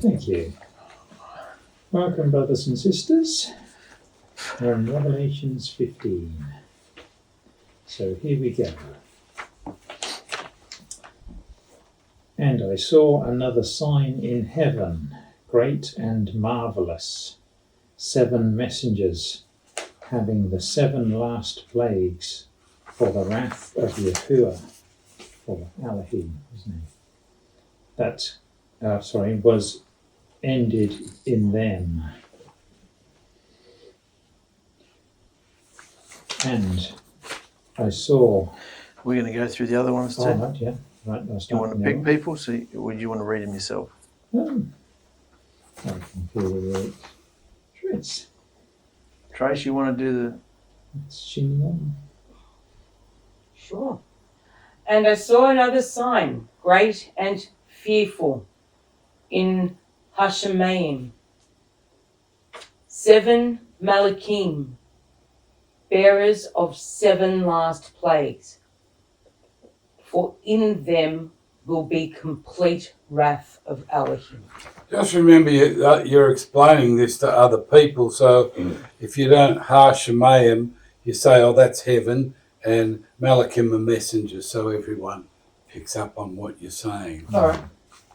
Thank you. Welcome, brothers and sisters. We're in Revelations 15. So here we go. And I saw another sign in heaven, great and marvellous, 7 messengers, having the 7 last plagues, for the wrath of Yahuah, or Alahim, his name, that was ended in them. And I saw... We're going to go through the other ones too. Oh, right, yeah. Right, you want to pick people, or do you want to read them yourself? I can feel the right Trace. Trace, you want to do the... Sure. And I saw another sign, great and fearful, in Hashemaim, 7 Malachim, bearers of 7 last plagues. For in them will be complete wrath of Alahim. Just remember you're explaining this to other people, so if you don't Hashemaim, you say, oh, that's heaven, and Malachim are messengers, so everyone picks up on what you're saying. All right.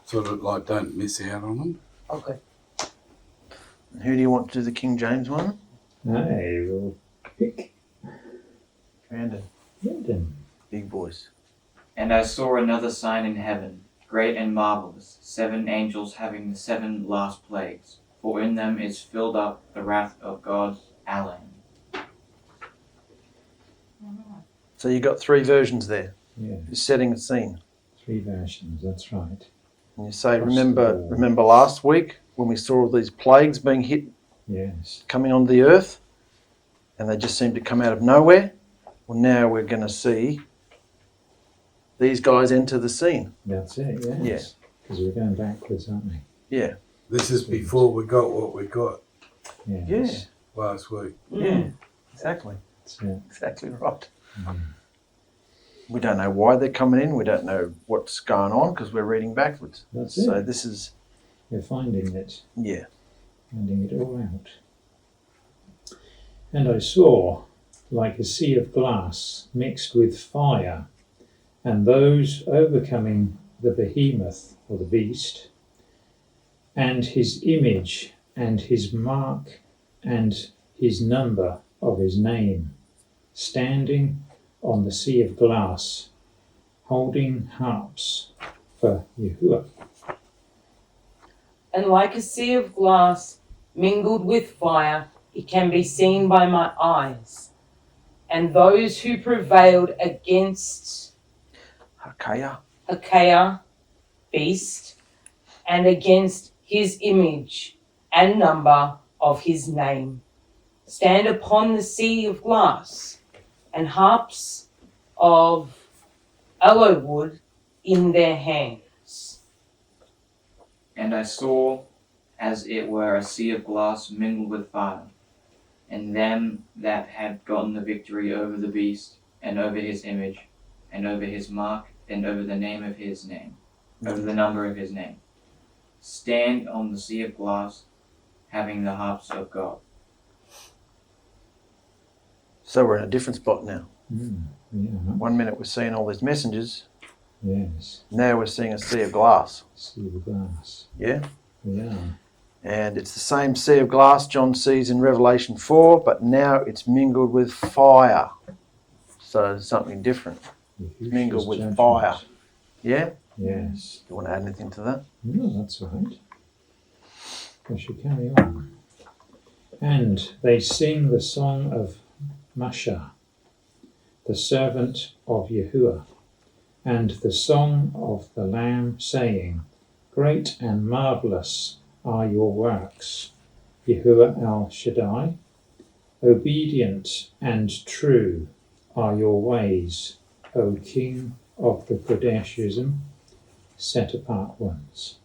Sort of like don't miss out on them. Okay. Who do you want to do the King James one? I will pick Brandon. Big boys. And I saw another sign in heaven, great and marvellous, 7 angels having the 7 last plagues, for in them is filled up the wrath of God's Alahim. So you got 3 versions there. Yeah. You're setting the scene. 3 versions, that's right. And you say, remember last week when we saw all these plagues being hit, yes, coming onto the earth, and they just seem to come out of nowhere? Well, now we're going to see these guys enter the scene. That's it, yes. Because we're going backwards, aren't we? Yeah. This is before we got what we got Yes. last week. Yeah, exactly. That's it. Exactly right. Mm. We don't know why they're coming in. We don't know what's going on because we're reading backwards. That's so it. This is... We're finding it. Yeah. Finding it all out. And I saw like a sea of glass mixed with fire, and those overcoming the behemoth, or the beast, and his image, and his mark, and his number of his name, standing on the sea of glass, holding harps for Yahuah. And like a sea of glass mingled with fire, it can be seen by my eyes. And those who prevailed against Ḥakayahu, beast, and against his image and number of his name, stand upon the sea of glass, and harps of aloe wood in their hands. And I saw, as it were, a sea of glass mingled with fire, and them that had gotten the victory over the beast, and over his image, and over his mark, and over the name of his name, over the number of his name, stand on the sea of glass, having the harps of God. So we're in a different spot now. Yeah. 1 minute we're seeing all these messengers. Yes. Now we're seeing a sea of glass. Sea of glass. Yeah? Yeah. And it's the same sea of glass John sees in Revelation 4, but now it's mingled with fire. So it's something different. It's mingled with judgment. fire. Yeah? Yes. Do you want to add anything to that? No, that's all right. I should carry on. And they sing the song of Masha, the servant of Yahuah, and the song of the Lamb, saying, Great and marvellous are your works, Yahuah el-Shaddai. Obedient and true are your ways, O King of the Kodeshism, set apart ones.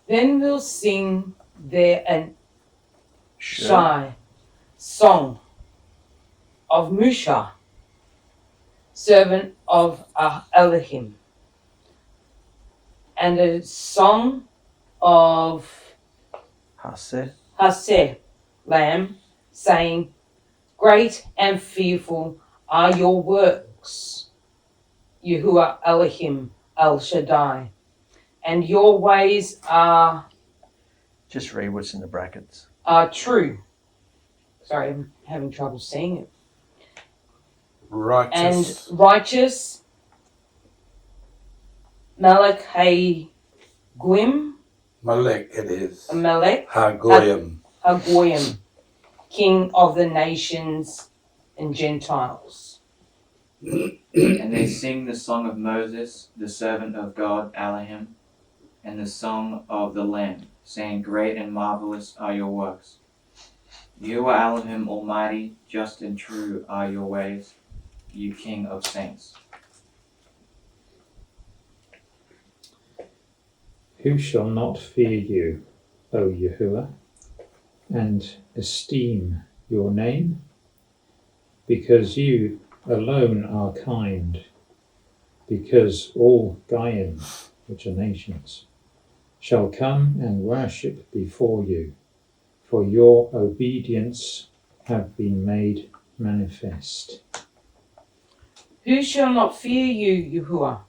Then we'll sing there an shy song of Musha, servant of Alahim, and a song of 𝗪𝗧𝗪𝗓, lamb, saying, Great and fearful are your works, Yahuah Alahim El Shaddai, and your ways are Just read what's in the brackets. true. Sorry, I'm having trouble seeing it. Righteous. And righteous, 𝗪𝗏𝗪𝗏, Malek it is. Melech, Hagoyim. 𝗪𝗏𝗪, King of the nations and Gentiles. And they sing the song of Moses, the servant of God, Alahim, and the song of the Lamb, saying, Great and marvelous are your works. You are Alahim Almighty, just and true are your ways, you King of saints. Who shall not fear you, O Yahuah, and esteem your name? Because you alone are kind, because all Goyim, which are nations, shall come and worship before you, for your obedience have been made manifest. Who shall not fear you, Yahuah?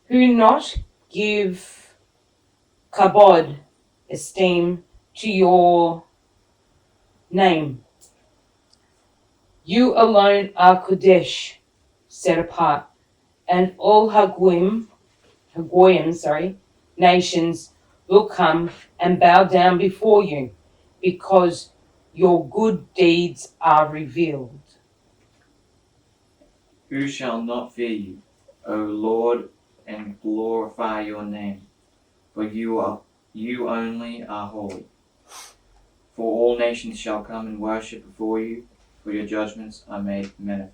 Who not give kabod, esteem, to your name? You alone are Kodesh, set apart, and all Hagoyim, nations will come and bow down before you, because your good deeds are revealed. Who shall not fear you, O Lord, and glorify your name? For you only are holy. For all nations shall come and worship before you, for your judgments are made manifest.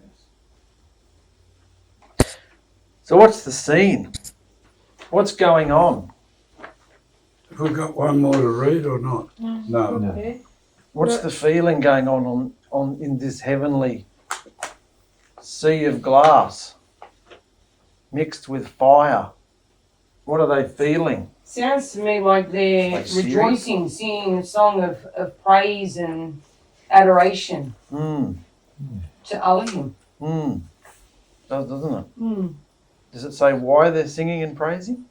So what's the scene? What's going on? Have we got one more to read or not? No. No. What's the feeling going on in this heavenly sea of glass mixed with fire? What are they feeling? Sounds to me like they're Like serious? rejoicing, singing a song of praise and adoration Hmm. to Alahim. Doesn't it? Hmm. Does it say why they're singing and praising?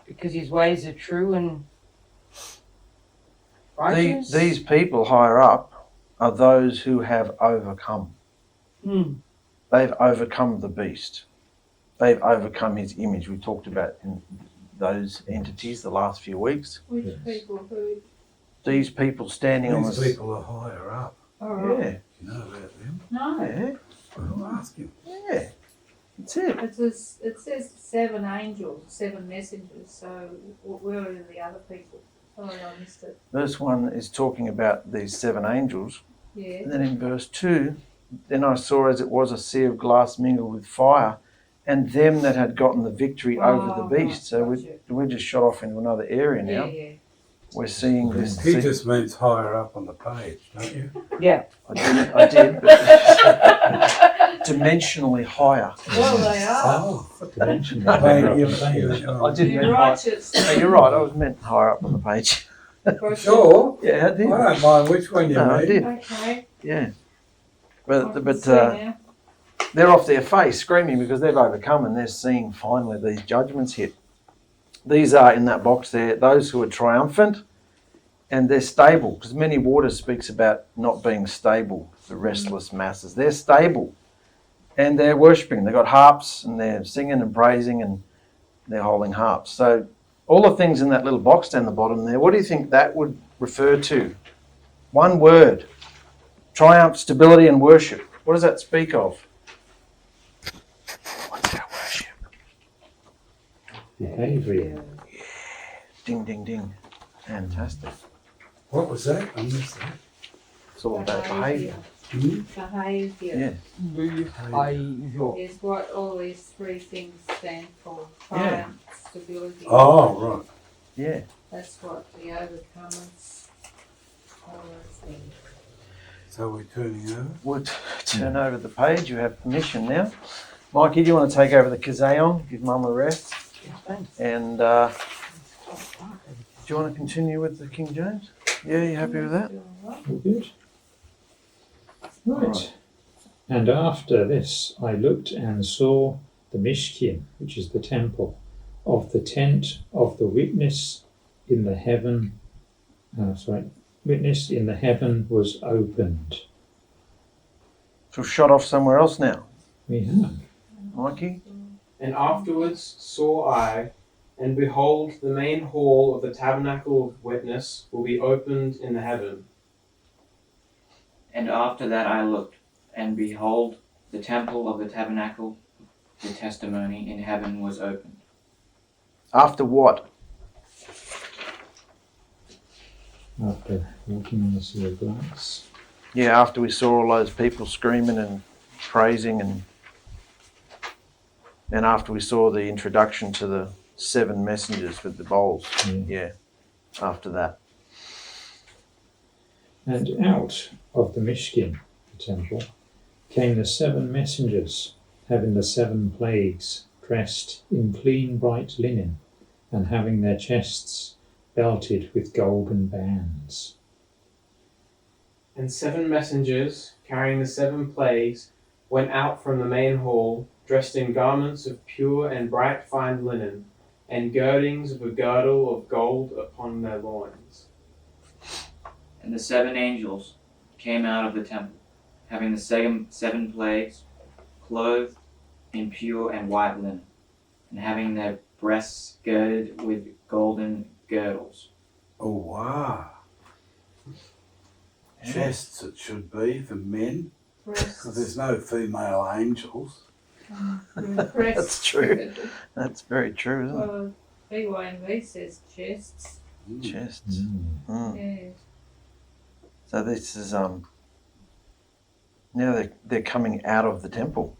Because his ways are true and righteous. These people higher up are those who have overcome. They've overcome the beast. They've overcome his image. We talked about in those entities the last few weeks. Which people? Who? These people standing on These the... people are higher up. Yeah, You know about them? No, yeah, Well, I'll ask him. yeah. That's it. it says 7 angels, 7 messengers. So where are the other people? Sorry, I missed it. Verse 1 is talking about these 7 angels. Yeah. And then in verse 2, then I saw as it was a sea of glass mingled with fire, and them that had gotten the victory over the beast. So we're just shot off into another area now. Yeah. We're seeing this. He just means higher up on the page, don't you? Yeah. I did, but dimensionally higher. Well, they are. Oh, Dimension. thank you. I did You're mean right. higher. No, you're right. I was meant higher up on the page. Sure. Yeah, I did. I don't mind which one you No, I mean. did. Okay. Yeah, I but can see now. they're off their face screaming because they've overcome and they're seeing finally these judgments hit. These are in that box there, those who are triumphant and they're stable, because many waters speaks about not being stable, the restless masses. They're stable and they're worshipping. They've got harps and they're singing and praising and they're holding harps. So all the things in that little box down the bottom there, what do you think that would refer to? One word: triumph, stability and worship. What does that speak of? What's our worship? Behavior. Ding, ding, ding. Fantastic. What was that? I missed that. It's all about behaviour. Behaviour. Yeah. Is what all these 3 things stand for. Triumph, stability. Oh, right. Yeah. That's what the overcomers. All those things. So we're turning over? We'll turn over the page. You have permission now. Mikey, do you want to take over the 𝗙𝗪𝗓? Give Mum a rest. Thanks. And do you want to continue with the King James? Yeah, you happy with that? All good. Right. And after this I looked and saw the Mishkin, which is the temple, of the tent of the witness in the heaven. Witness in the heaven was opened. So we've shot off somewhere else now. We have. Mikey? And afterwards saw I, and behold, the main hall of the tabernacle of witness will be opened in the heaven. And after that I looked, and behold, the temple of the tabernacle of the testimony in heaven was opened. After what? After walking on the sea of glass. Yeah, after we saw all those people screaming and praising, and after we saw the introduction to the 7 messengers with the bowls. Yeah, after that. And out of the Mishkin, the temple, came the 7 messengers, having the 7 plagues, dressed in clean bright linen, and having their chests belted with golden bands. And 7 messengers, carrying the 7 plagues, went out from the main hall, dressed in garments of pure and bright fine linen, and girdings of a girdle of gold upon their loins. And the 7 angels came out of the temple, having the 7 plagues, clothed in pure and white linen, and having their breasts girded with golden girdles. Oh, wow. Chests it should be for men, because there's no female angels. That's true. That's very true, isn't it? Well, BYNV says chests. Chests. Yeah. So this is now they're coming out of the temple.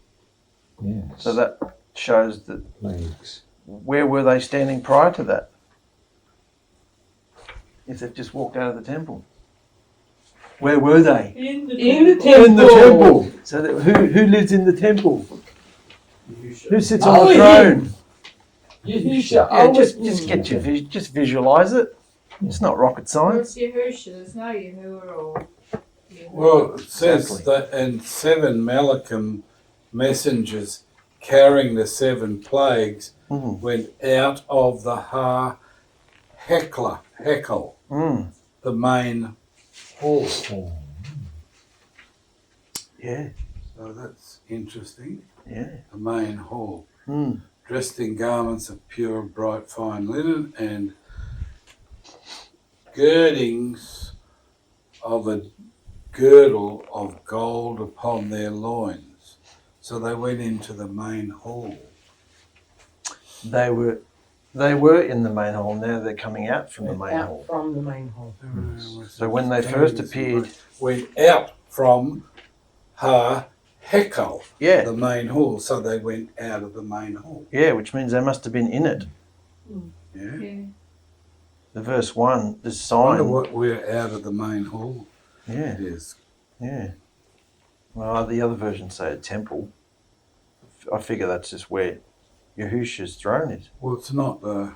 Yes. So that shows that. Plagues. Where were they standing prior to that? If they've just walked out of the temple, where were they? In the In the temple. So that, who lives in the temple? Who sits on the throne? Yahusha. Yeah, just get your just visualize it. It's not rocket Well, science. it's Yahusha. There's no Yahuwah or Yahuwah. Well, it says Exactly. that, and 7 Malachim messengers carrying the 7 plagues Mm. went out of the Hekel, Mm. the main hall. Oh, Yeah, So that's interesting. yeah. The main hall, Mm. dressed in garments of pure, bright, fine linen, and girdings of a girdle of gold upon their loins. So they went into the main hall. They were in the main hall. Now they're coming out from the main Out hall. from the main hall. So when they first appeared, went out from Hekel, yeah, the main hall. So they went out of the main hall. yeah, which means they must have been in it. Yeah. Yeah. The verse 1, the I wonder sign. what we're out of the main hall Yeah, is. yeah. Well, the other versions say a temple. I figure that's just where Yahusha's throne is. Well, it's not the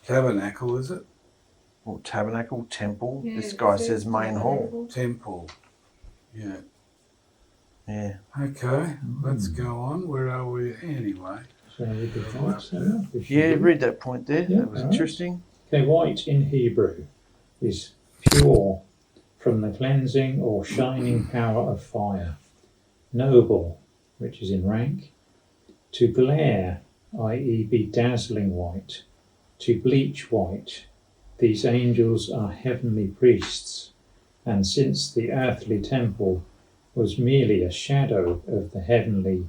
tabernacle, is it? Or tabernacle, temple. Yeah, This it guy says says main hall. Temple. Yeah. Yeah. Okay, let's go on. Where are we anyway? so we could find some. We should Yeah, do. read that point there. Yeah, That was alright. interesting. Okay, white in Hebrew is pure from the cleansing or shining power of fire. Noble, which is in rank. To glare, i.e. be dazzling white. To bleach white. These angels are heavenly priests, and since the earthly temple was merely a shadow of the heavenly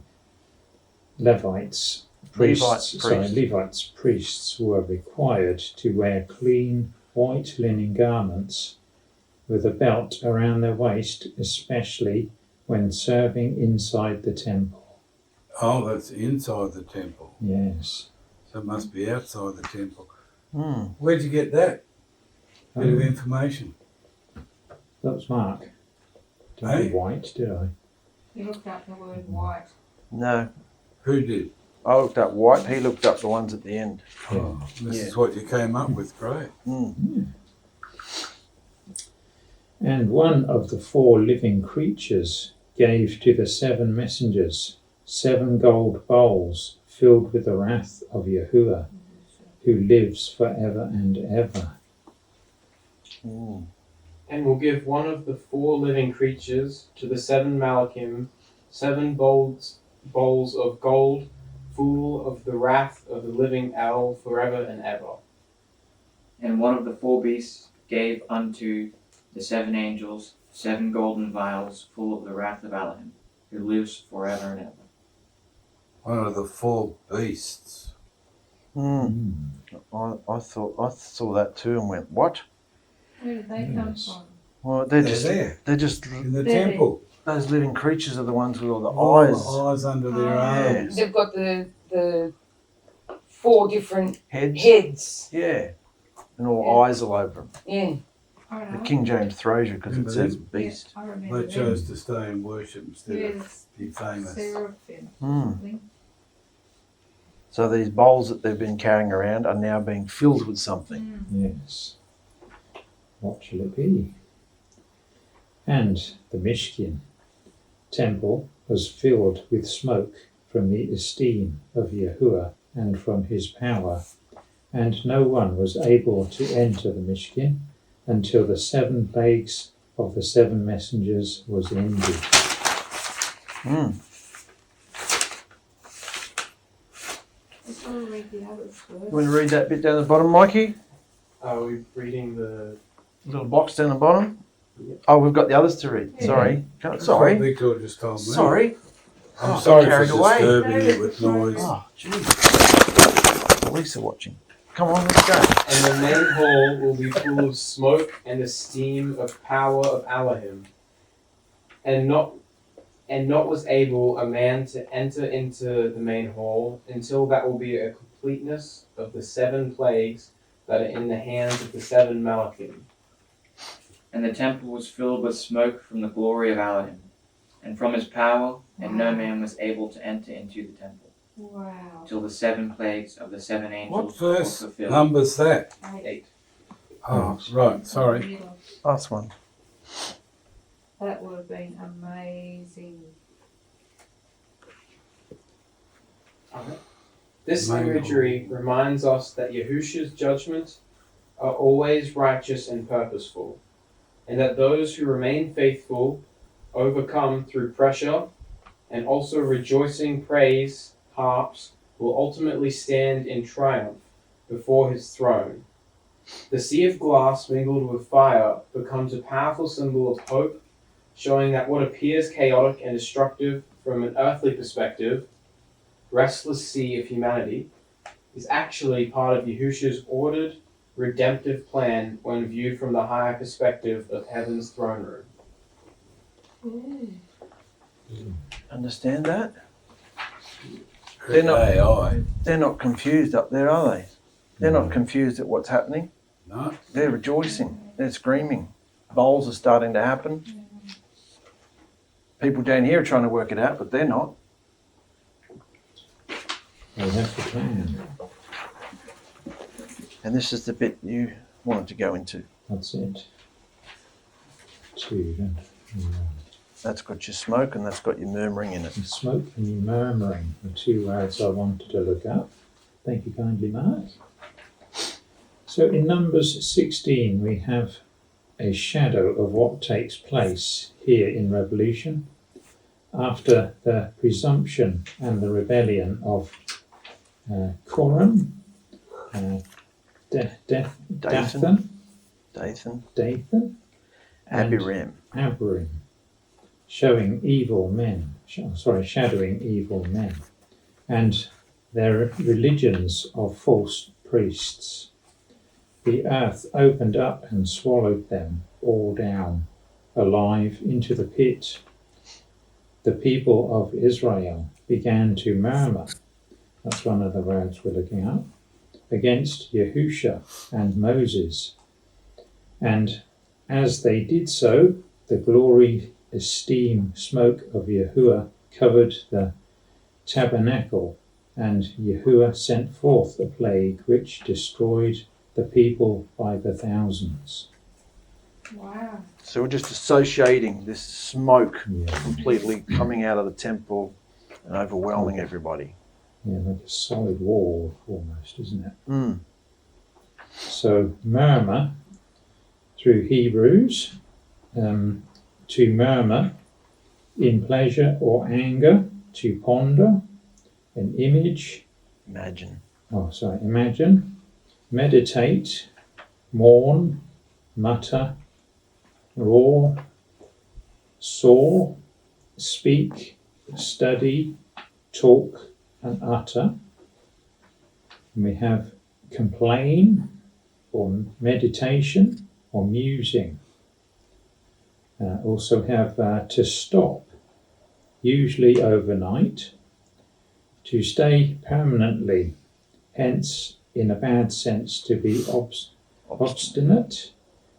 Levites priests were required to wear clean white linen garments with a belt around their waist, especially when serving inside the temple. Oh, that's inside the temple. Yes. So it must be outside the temple. Hmm. Where'd you get that bit of information? That was Mark. Didn't Hey? do white, did I? You looked up the word white. No, Who did? I looked up white. He looked up the ones at the end. Oh, this Yeah. is what you came up with. Great. And one of the 4 living creatures gave to the 7 messengers 7 gold bowls filled with the wrath of Yahuah, who lives forever and ever. And will give one of the 4 living creatures to the 7 Malachim 7 bowls of gold, full of the wrath of the living El forever and ever. And one of the 4 beasts gave unto the 7 angels 7 golden vials full of the wrath of Alahim, who lives forever and ever. One of the 4 beasts. I saw that too and went, what? Where did they come Yes. from? Well, They're there they're just in the There. temple. those living creatures are the ones with all the All the eyes, eyes under their Yeah. arms. They've got the 4 different heads. heads. Yeah, and all eyes all over them. Yeah. I don't The know. King James throws you because it Remember says them? beast. Yeah, I remember They chose to stay and worship instead of Yes, be famous. seraphim. Mm. Something. So these bowls that they've been carrying around are now being filled with something. Yes. What shall it be? And the Mishkin temple was filled with smoke from the esteem of Yahuah and from his power, and no one was able to enter the Mishkin until the 7 plagues of the 7 messengers was ended. Let's all read the others You first. want to read that bit down the bottom, Mikey? Are we reading the... Little box down the bottom? Yep. Oh, we've got the others to read. Sorry. That's Sorry. what Victor just told me. Sorry. I'm Oh, sorry for carried away. disturbing you with noise. Oh, jeez. Police are watching. Come on, let's go. And the main hall will be full of smoke and the steam of power of Alahim. And not was able a man to enter into the main hall until that will be a completeness of the 7 plagues that are in the hands of the 7 Malachim. And the temple was filled with smoke from the glory of Alahim, and from his power, and no man was able to enter into the temple, Wow. till the 7 plagues of the 7 What angels were verse fulfilled. number's that? 8. Oh, right, sorry. Middle. Last one. That would have been amazing. This Main imagery reminds us that Yahusha's judgments are always righteous and purposeful, and that those who remain faithful overcome through pressure, and also rejoicing praise harps will ultimately stand in triumph before his throne. The sea of glass mingled with fire becomes a powerful symbol of hope, showing that what appears chaotic and destructive from an earthly perspective, restless sea of humanity, is actually part of Yahusha's ordered, redemptive plan when viewed from the higher perspective of heaven's throne room. Understand that? They're not- AI. They're not confused up there, are they? They're not confused at what's happening. No. They're rejoicing. They're screaming. Bowls are starting to happen. People down here are trying to work it out, but they're not. They have the plan. And this is the bit you wanted to go into. That's it. 2, then. That's got your smoke and that's got your murmuring in it. And smoke and murmuring, the 2 words I wanted to look up. Thank you kindly, Mark. So in Numbers 16, we have a shadow of what takes place here in Revolution after the presumption and the rebellion of Korah, Dathan, Dathan. and Abiram. Abiram, shadowing evil men, and their religions of false priests. The earth opened up and swallowed them all down, alive into the pit. The people of Israel began to murmur, that's one of the words we're looking at, against Yahusha and Moses. And as they did so, the glory, esteem, smoke of Yahuah covered the tabernacle, and Yahuah sent forth a plague which destroyed the people by the thousands. Wow. So we're just associating this smoke Yeah, completely coming out of the temple and overwhelming everybody. yeah, like a solid wall almost, isn't it? Mm. So murmur through Hebrews, to murmur in pleasure or anger, to ponder, an image, Imagine. imagine, meditate, mourn, mutter, roar, saw, speak, study, talk, and utter. And we have complain, or meditation, or musing. Also have to stop, usually overnight, to stay permanently, hence in a bad sense to be obstinate,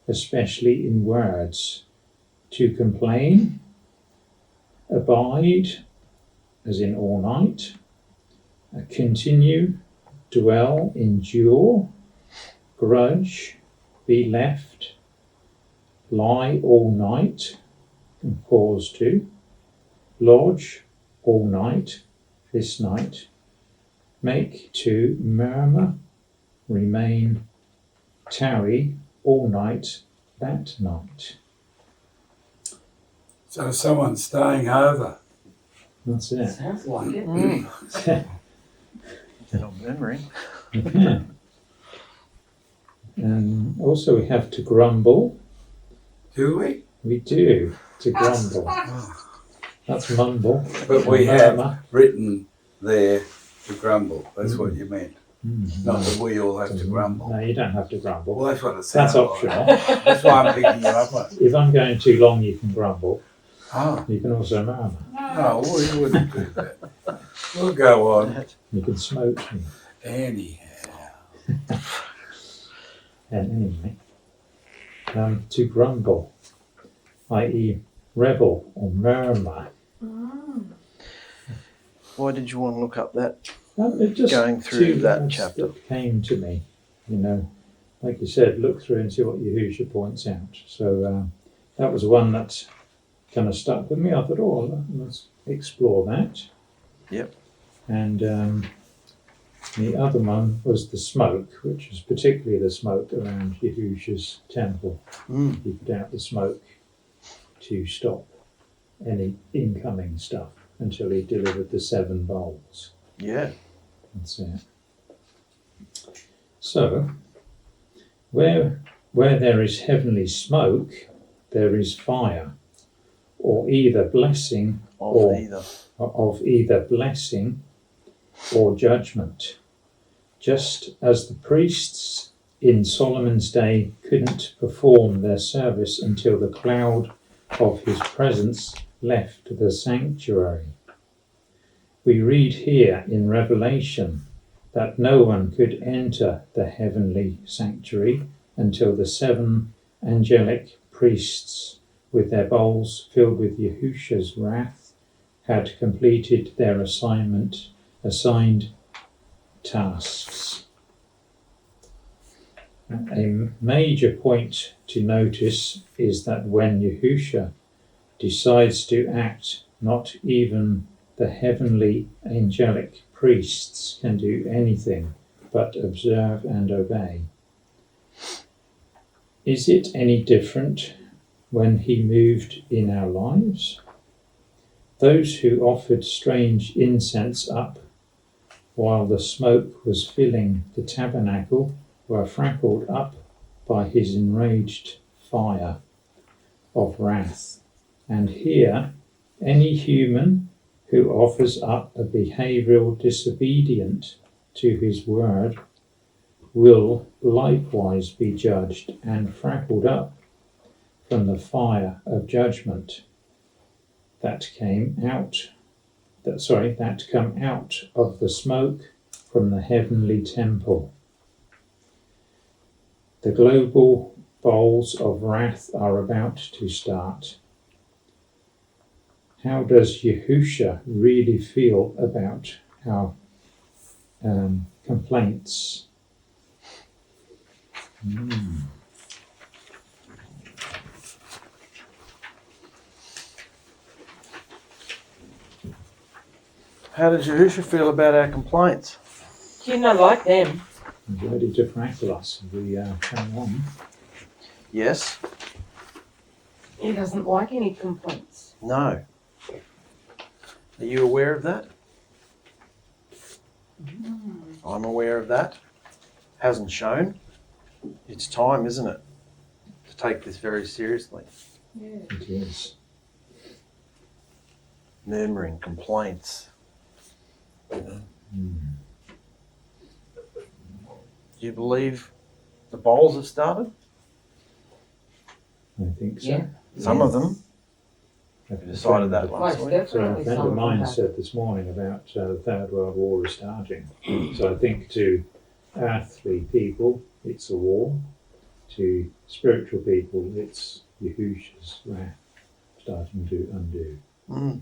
especially in words, to complain, abide, as in all night, continue, dwell, endure, grudge, be left, lie all night, and cause to, lodge all night, this night, make to murmur, remain, tarry all night, that night. So someone's staying over. That's it. Sounds like it. They're not murmuring. Yeah. And also we have to grumble. Do we? We do, to grumble. That's mumble. But we Murmur. have written there to grumble. That's what you meant. Not that we all have to grumble. No, you don't have to grumble. Well, that's what it sounds That's optional. like. That's why I'm picking you up on. If I'm going too long, you can grumble. Oh, You can also murmur. no, we wouldn't do that. We'll go on. You can smoke me. Anyhow. And anyway, to grumble, i.e. rebel or murmur. Why did you want to look up that? It just Going through two that words chapter. that came to me, like you said, look through and see what Yahusha points out. So that was one that kind of stuck with me. I thought, oh, let's explore that. Yep. And the other one was the smoke, which was particularly the smoke around Yahusha's temple. He put out the smoke to stop any incoming stuff until he delivered the 7 bowls. Yeah. That's it. So, where there is heavenly smoke, there is fire, or either blessing of either blessing or judgment. Just as the priests in Solomon's day couldn't perform their service until the cloud of his presence left the sanctuary. We read here in Revelation that no one could enter the heavenly sanctuary until the 7 angelic priests, with their bowls filled with Yahusha's wrath, had completed their assigned tasks. A major point to notice is that when Yahusha decides to act, not even the heavenly angelic priests can do anything but observe and obey. Is it any different when he moved in our lives? Those who offered strange incense up while the smoke was filling the tabernacle were frackled up by his enraged fire of wrath. And here, any human who offers up a behavioural disobedient to his word will likewise be judged and frackled up from the fire of judgment that come out of the smoke from the heavenly temple. The global bowls of wrath are about to start. how does Yahusha really feel about our complaints? How does Yahusha feel about our complaints? You know, like them. Ready to practice us. We carry on. Yes. He doesn't like any complaints. No. Are you aware of that? I'm aware of that. Hasn't shown. It's time, isn't it, to take this very seriously. Yeah. It is. Murmuring, complaints. Do you believe the bowls have started? I think so. Yeah. Some of them. I've We decided that Most last week. So a definitely friend of some mine have. said this morning about the Third World War is starting. So I think to earthly people, it's a war. To spiritual people, it's Yahusha's wrath starting to undo. Mm.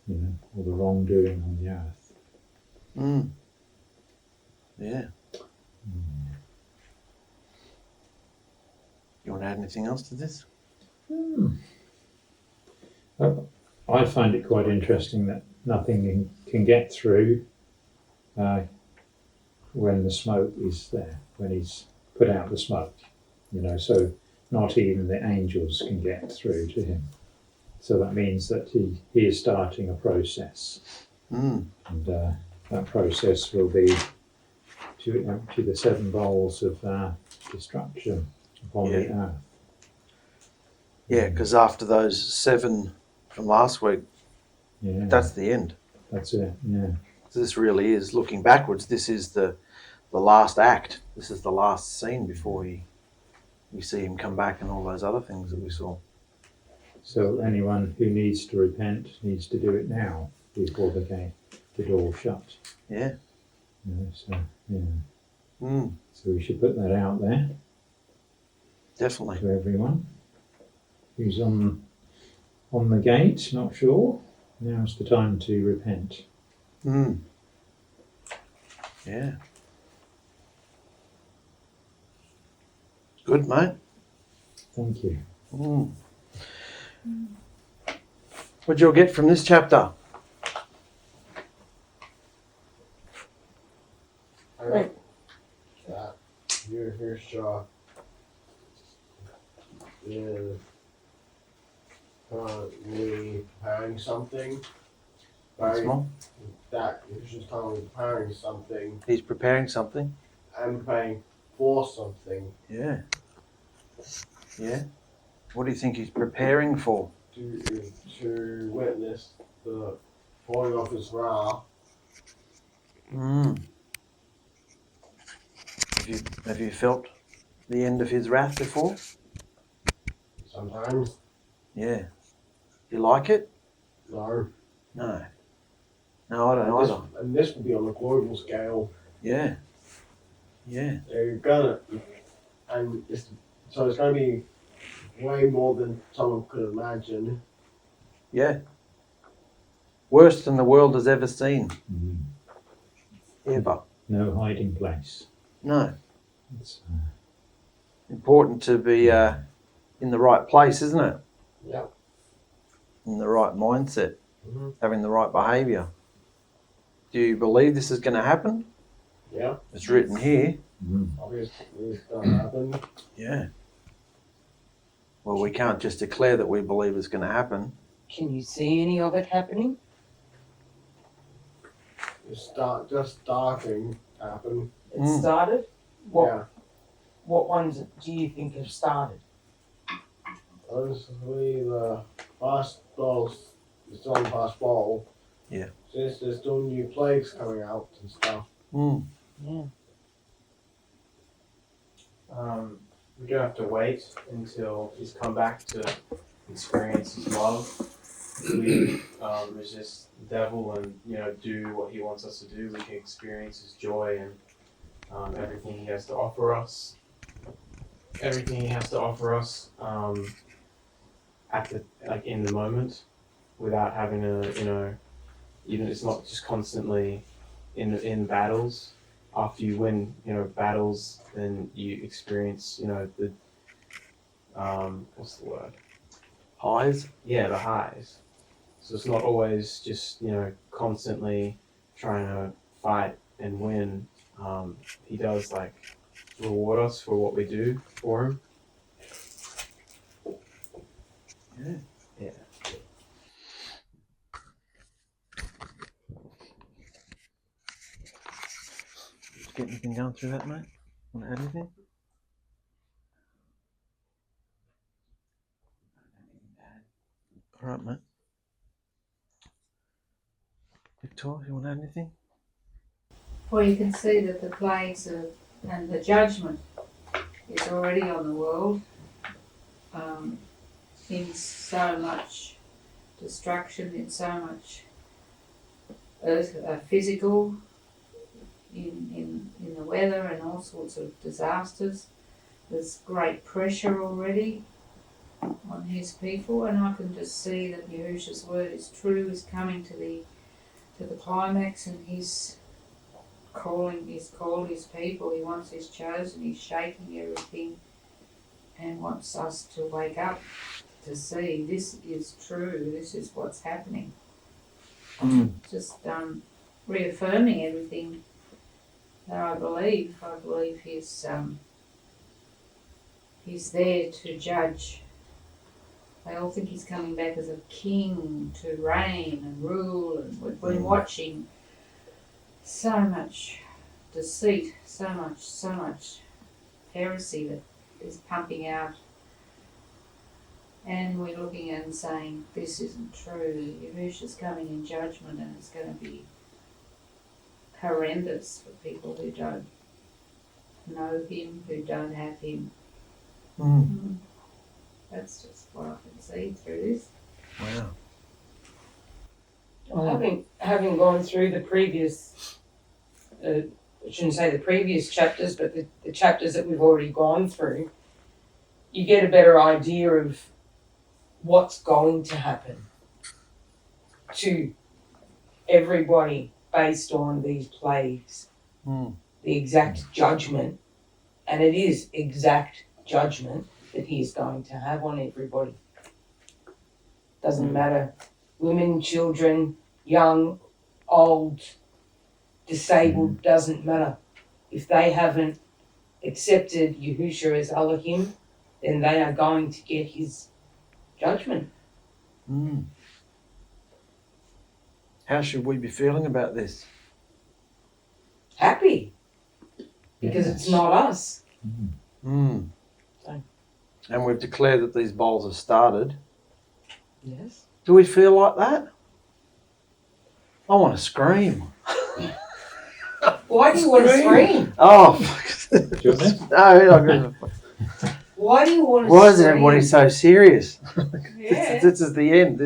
You know, all the wrongdoing on the earth. Mm. Yeah. You want to add anything else to this? I find it quite interesting that nothing can get through when the smoke is there, when he's put out the smoke. You know, so not even the angels can get through to him. So that means that he is starting a process. Mm. And that process will be to empty the 7 bowls of destruction upon the earth. Yeah, because after those 7 from last week, Yeah, that's the end. that's it. Yeah, This really is, looking backwards, this is the last act. This is the last scene before we see him come back and all those other things that we saw. so anyone who needs to repent needs to do it now before the door shut. Yeah. You know, so yeah, Mm. so we should put that out there Definitely. to everyone who's on the gate. Not sure. Now's the time to repent. Mm. Yeah. Good, mate. Thank you. Mm. What'd you get from this chapter? Right. That Yahusha is currently preparing something. Small? That Yahusha's currently preparing something He's preparing something. and preparing for something Yeah. Yeah. What do you think he's preparing for? to witness the falling of his wrath. Mm. Have you felt the end of his wrath before? Sometimes, Yeah. You like it? no. No. No, I don't either. And this will be on a global scale. Yeah. Yeah. They're gonna, and so it's gonna be way more than someone could imagine. Yeah. Worse than the world has ever seen. Ever. No hiding place. No. It's, Important to be in the right place, isn't it? Yeah. In the right mindset. Mm-hmm. Having the right behaviour. Do you believe this is going to happen? Yeah. It's written here. Obviously, it's gonna happen. Yeah. Well, we can't just declare that we believe it's going to happen. Can you see any of it happening? It's just starting to happen. It started? What Yeah. what ones do you think have started? Honestly, the fast balls is still on fast ball. Yeah. Since there's still new plagues coming out and stuff. Mm. Yeah. We do have to wait until he's come back to experience his love. We resist the devil and do what he wants us to do. We can experience his joy and everything he has to offer us. Everything he has to offer us at the in the moment without having to, even it's not just constantly in battles. After you win, battles, then you experience, the what's the word? Highs. Yeah, the highs. So it's not always just, constantly trying to fight and win. He does like reward us for what we do for him. Yeah. Yeah. Get anything going through that, mate? Want to add anything? All right, mate. Victor, you want to add anything? Well, you can see that the plagues and the judgment is already on the world, in so much destruction, in so much physical, in the weather and all sorts of disasters. There's great pressure already on his people, and I can just see that Yahusha's word is true, is coming to the climax, and he's called his people, he wants his chosen, he's shaking everything and wants us to wake up to see this is true, this is what's happening. Just reaffirming everything that I believe. I believe he's there to judge. They all think he's coming back as a king to reign and rule, and we've been watching so much deceit, so much heresy that is pumping out, and we're looking at and saying this isn't true. Yahusha's coming in judgment, and it's going to be horrendous for people who don't know him, who don't have him. That's just what I can see through this. Wow. Well, having gone through the previous, I shouldn't say the previous chapters, but the chapters that we've already gone through, you get a better idea of what's going to happen to everybody based on these plagues. The exact judgment, and it is exact judgment that he is going to have on everybody. Doesn't matter, women, children, young, old, disabled, doesn't matter. If they haven't accepted Yahusha as Alahim, then they are going to get his judgment. How should we be feeling about this? Happy, because it's not us. And we've declared that these bowls have started. Yes. Do we feel like that? I want to scream. Why do you want to scream? Oh, no. Why do you want to Why is scream? everybody so serious? Yeah. This is the end.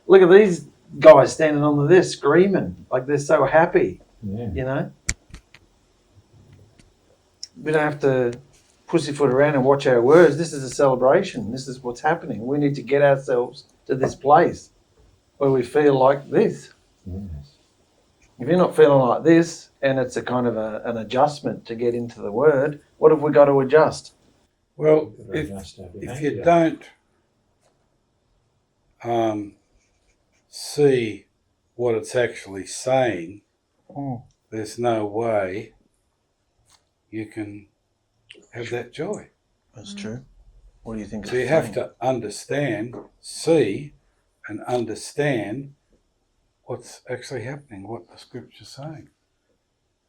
Look at these guys standing on this screaming like they're so happy. Yeah. We don't have to pussyfoot around and watch our words. This is a celebration. This is what's happening. We need to get ourselves to this place where we feel like this. Yes. If you're not feeling like this, and it's a kind of an adjustment to get into the word, what have we got to adjust? Well, Adjust our if you behaviour. don't see what it's actually saying, there's no way you can have that joy. That's true. What do you think? So you have to understand, see, and understand what's actually happening, what the scripture's saying.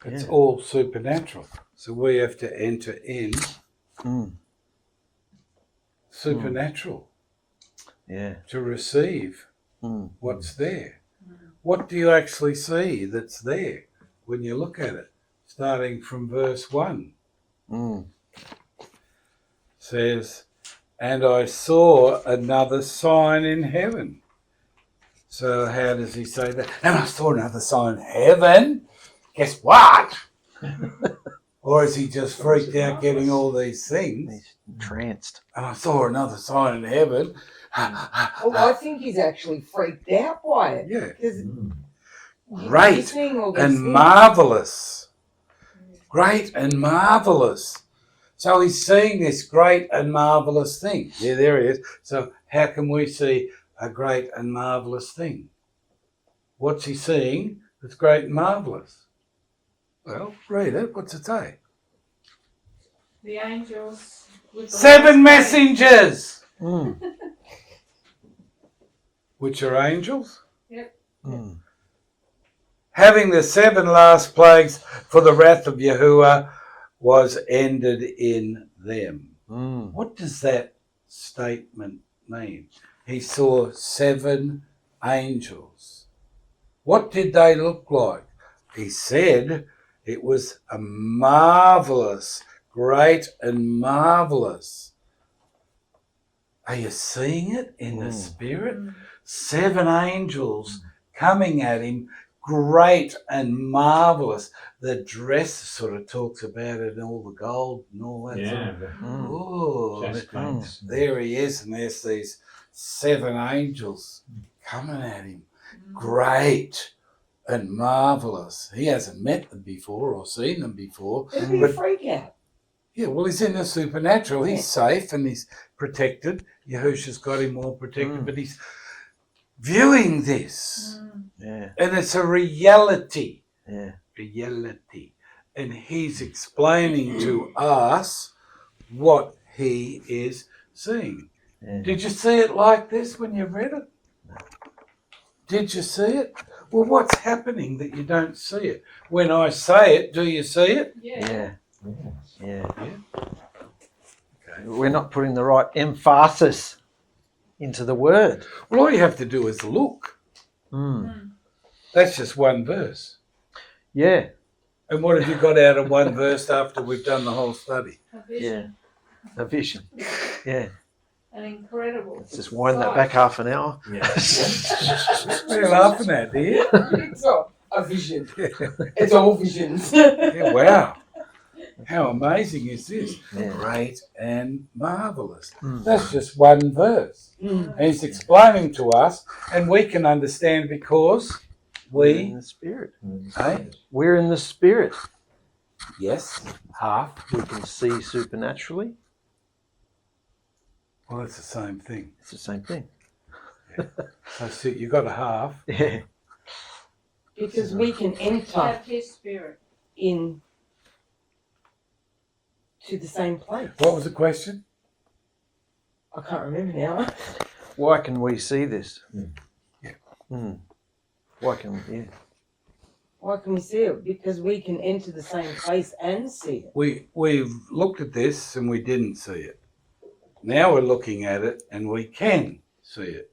It's all supernatural. So we have to enter in supernatural to receive what's there. What do you actually see that's there when you look at it? Starting from verse 1. Says, and I saw another sign in heaven. So how does he say that? And I saw another sign in heaven. Guess what? Or is he just freaked out getting all these things? He's entranced. And I saw another sign in heaven. Well, I think he's actually freaked out by it. Yeah. Because Great and marvelous. Great and marvelous. So he's seeing this great and marvelous thing. Yeah, there he is. So how can we see a great and marvelous thing? What's he seeing that's great and marvelous? Well, read it. What's it say? The angels with the 7 last plague. messengers. Mm. Which are angels? Yep. Mm. Having the 7 last plagues, for the wrath of Yahuah was ended in them. Mm. What does that statement mean? He saw 7 angels. What did they look like? He said it was a marvelous, great and marvelous. Are you seeing it in the spirit? 7 angels coming at him, great and marvelous. The dress sort of talks about it and all the gold and all that. Yeah. Oh, Chest plates. there he is, and there's these 7 angels coming at him. Great and marvelous. He hasn't met them before or seen them before. It'd be a freak out. Yeah, well, he's in the supernatural. He's safe and he's protected. Yahusha's got him all protected, but he's viewing this. Yeah. And it's a reality. Yeah. Reality. And he's explaining to us what he is seeing. Yeah. Did you see it like this when you read it? Did you see it? Well, what's happening that you don't see it? When I say it, do you see it? Yeah. Yes. Yeah. We're not putting the right emphasis into the word. Well, all you have to do is look. Mm. That's just one verse. Yeah. And what have you got out of one verse after we've done the whole study? A vision. A vision. Yeah. An incredible. Let's just wind that back half an hour. Yeah. What are you laughing at, dear? It's not a vision. It's all visions. Yeah, wow. How amazing is this? Yeah. Great and marvellous. Mm. That's just one verse. And he's explaining to us, and we can understand because We're in we, the spirit. We're in the spirit. yes, half. We can see supernaturally. Well, it's the same thing. It's the same thing. So see, you got a half. Yeah. Because we can enter Have his spirit. in to the same place. What was the question? I can't remember now. Why can we see this? Yeah. Mm. Why can we? Yeah. Why can we see it? Because we can enter the same place and see it. We've looked at this and we didn't see it. Now we're looking at it and we can see it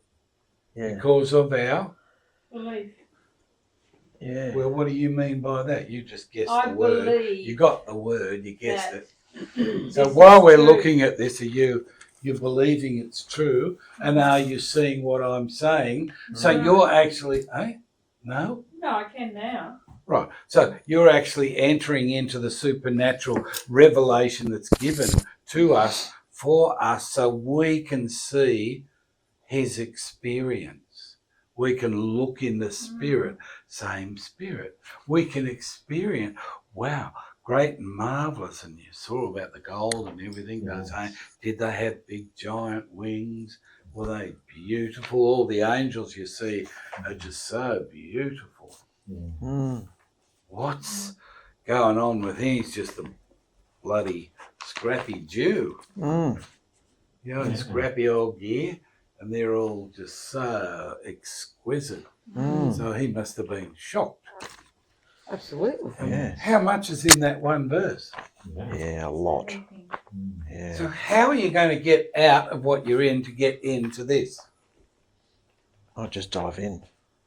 Yeah. because of our. Belief. Yeah. Well, what do you mean by that? You just guessed I the word. believe You got the word. You guessed that it. So this while is we're true. looking at this, are you believing it's true, and are you seeing what I'm saying? So No. you're actually, no, No, I can now. right. So you're actually entering into the supernatural revelation that's given to us for us, so we can see His experience. We can look in the Spirit, same Spirit. We can experience, wow, great and marvellous. And you saw about the gold and everything. Yes. Did they have big giant wings? Were they beautiful? All the angels you see are just so beautiful. Mm. What's going on with him? He's just a bloody scrappy Jew. Mm. You know, in scrappy old gear. And they're all just so exquisite. Mm. So he must have been shocked. Absolutely. Yeah. How much is in that one verse? Yeah, a lot. So Yeah. how are you going to get out of what you're in to get into this? Oh, just dive in.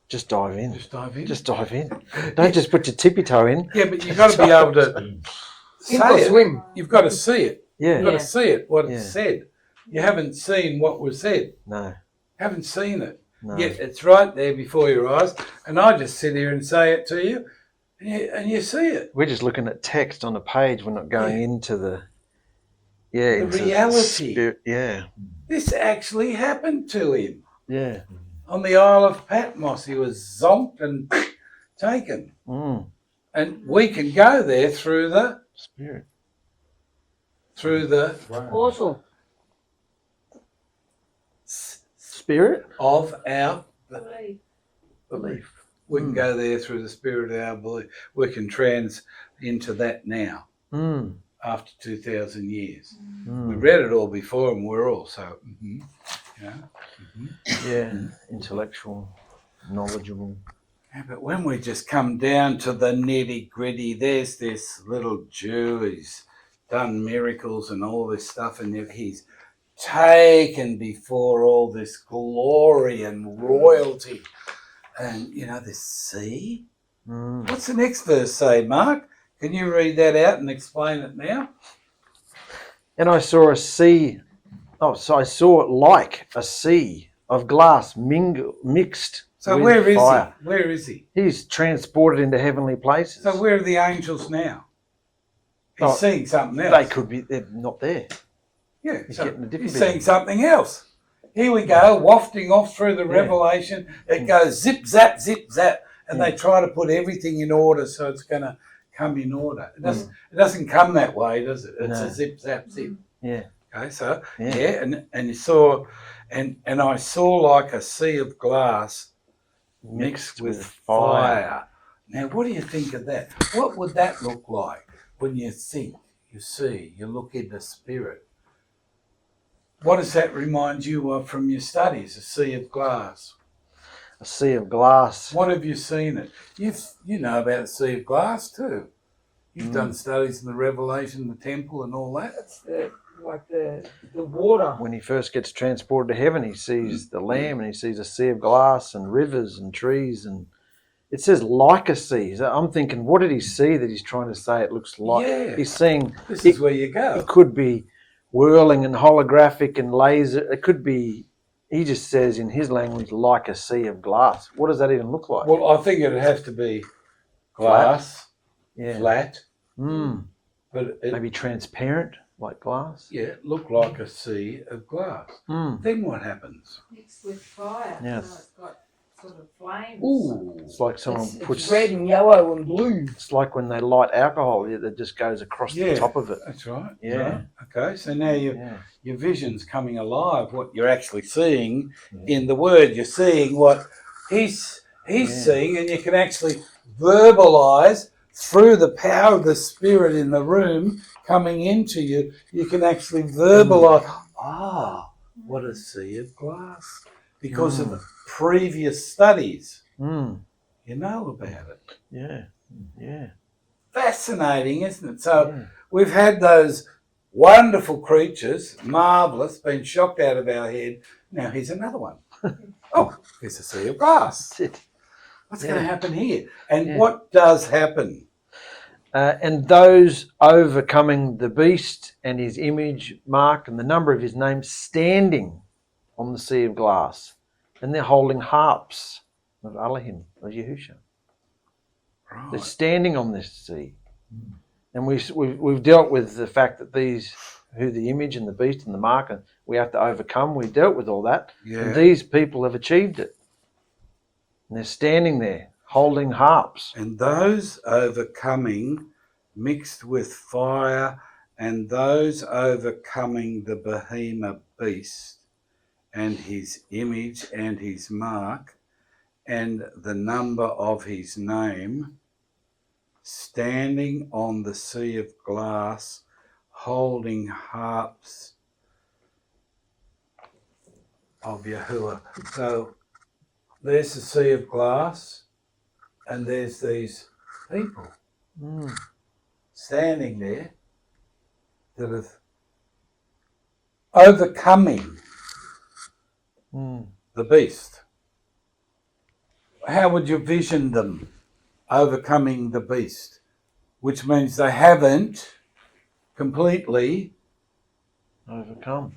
Just dive in. Just dive in. Just dive in. Don't just put your tippy toe in. Yeah, but you've got to be able to Sink or say it. swim. You've got to see it. You've Yeah. got to see it, what Yeah. it's said. You haven't seen what was said. No. Haven't seen it. No. Yet it's right there before your eyes. And I just sit here and say it to you. and you see it. We're just looking at text on the page. We're not going into the into reality. Spirit. Yeah, This actually happened to him. yeah. On the Isle of Patmos, he was zonked and taken. Mm. And we can go there through the Spirit. Portal. Spirit of our belief. We can go there through the spirit of our belief. We can trans into that now, Mm. after 2,000 years. We Mm. read it all before and we're all so, you know. Yeah, intellectual, knowledgeable. Yeah, but when we just come down to the nitty gritty, there's this little Jew, he's done miracles and all this stuff, and yet he's taken before all this glory and royalty. And, you know, this sea. Mm. What's the next verse say, Mark? Can you read that out and explain it now? And I saw a sea. Oh, so I saw it like a sea of glass mixed So with where is fire. he? Where is he? He's transported into heavenly places. So where are the angels now? He's Oh, seeing something else. They could be. They're not there. Yeah, He's so getting a different he's vision. seeing something else. Here we go, wafting off through the revelation. It goes zip, zap, and they try to put everything in order so it's going to come in order. It doesn't come that way, does it? It's No. a zip, zap, zip. Yeah. Okay, so, Yeah. and you saw, and I saw like a sea of glass mixed with fire. Now, what do you think of that? What would that look like when you think, you see, you look into spirit? What does that remind you of from your studies, a sea of glass? A sea of glass. What have you seen it? You know about the sea of glass too. You've done studies in the Revelation, the temple and all that. That's the water. When he first gets transported to heaven, he sees the Lamb and he sees a sea of glass and rivers and trees, and it says like a sea. So I'm thinking, what did he see that he's trying to say it looks like? Yeah. He's seeing This is where you go. it could be whirling and holographic and laser. It could be, he just says in his language, like a sea of glass. What does that even look like? Well, I think it'd have to be glass, Yeah. flat, Mm. but it, Maybe transparent, like glass. yeah, it looked like a sea of glass. Mm. Then what happens? Mixed with fire. Yes. So it's got sort of flames. Ooh, It's like someone It's puts. red and yellow and blue. It's like when they light alcohol, that just goes across the top of it. That's right. Yeah. Right. Okay, so now Yeah. your vision's coming alive. What you're actually seeing in the Word, you're seeing what he's seeing, and you can actually verbalize through the power of the Spirit in the room coming into you. You can actually verbalize. What a sea of glass! Because of previous studies, Mm. you know about it. Yeah. Yeah. Fascinating, isn't it? So Yeah. we've had those wonderful creatures, marvellous, been shocked out of our head. Now here's another one. Here's a sea of glass. That's it. What's going to happen here? And Yeah. what does happen? And those overcoming the beast and his image, mark, and the number of his name, standing on the sea of glass. And they're holding harps of Alahim, of Yahusha. They're Right. standing on this sea. And we've dealt with the fact that these, who the image and the beast and the mark, and we have to overcome. We dealt with all that. Yeah. And these people have achieved it. And they're standing there holding harps. And those overcoming mixed with fire, and those overcoming the behemoth beast and his image and his mark and the number of his name, standing on the sea of glass, holding harps of Yahuah. So there's the sea of glass, and there's these people Mm. standing there that have overcoming Mm. the beast. How would you vision them overcoming the beast? Which means they haven't completely, Overcome.